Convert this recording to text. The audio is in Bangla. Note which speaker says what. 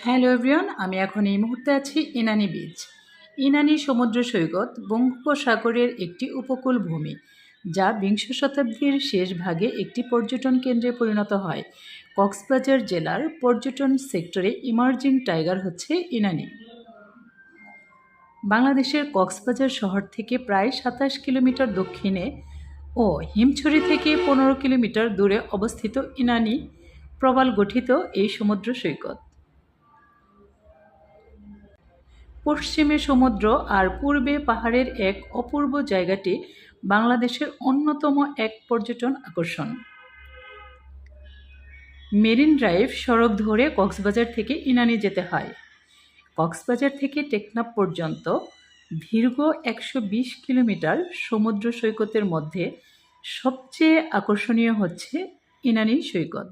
Speaker 1: হ্যালো এভরিওয়ান, আমি এখন এই মুহূর্তে আছি ইনানি বিচ। ইনানি সমুদ্র সৈকত বঙ্গোপসাগরের একটি উপকূল ভূমি, যা বিংশ শতাব্দীর শেষ ভাগে একটি পর্যটন কেন্দ্রে পরিণত হয়। কক্সবাজার জেলার পর্যটন সেক্টরে ইমার্জিং টাইগার হচ্ছে ইনানি। বাংলাদেশের কক্সবাজার শহর থেকে প্রায় ২৭ কিলোমিটার দক্ষিণে ও হিমছড়ি থেকে ১৫ কিলোমিটার দূরে অবস্থিত ইনানি প্রবাল গঠিত এই সমুদ্র সৈকত। পশ্চিমে সমুদ্র আর পূর্বে পাহাড়ের এক অপূর্ব জায়গাটি বাংলাদেশের অন্যতম এক পর্যটন আকর্ষণ। মেরিন ড্রাইভ সড়ক ধরে কক্সবাজার থেকে ইনানি যেতে হয়। কক্সবাজার থেকে টেকনাফ পর্যন্ত দীর্ঘ ১২০ কিলোমিটার সমুদ্র সৈকতের মধ্যে সবচেয়ে আকর্ষণীয় হচ্ছে ইনানি সৈকত।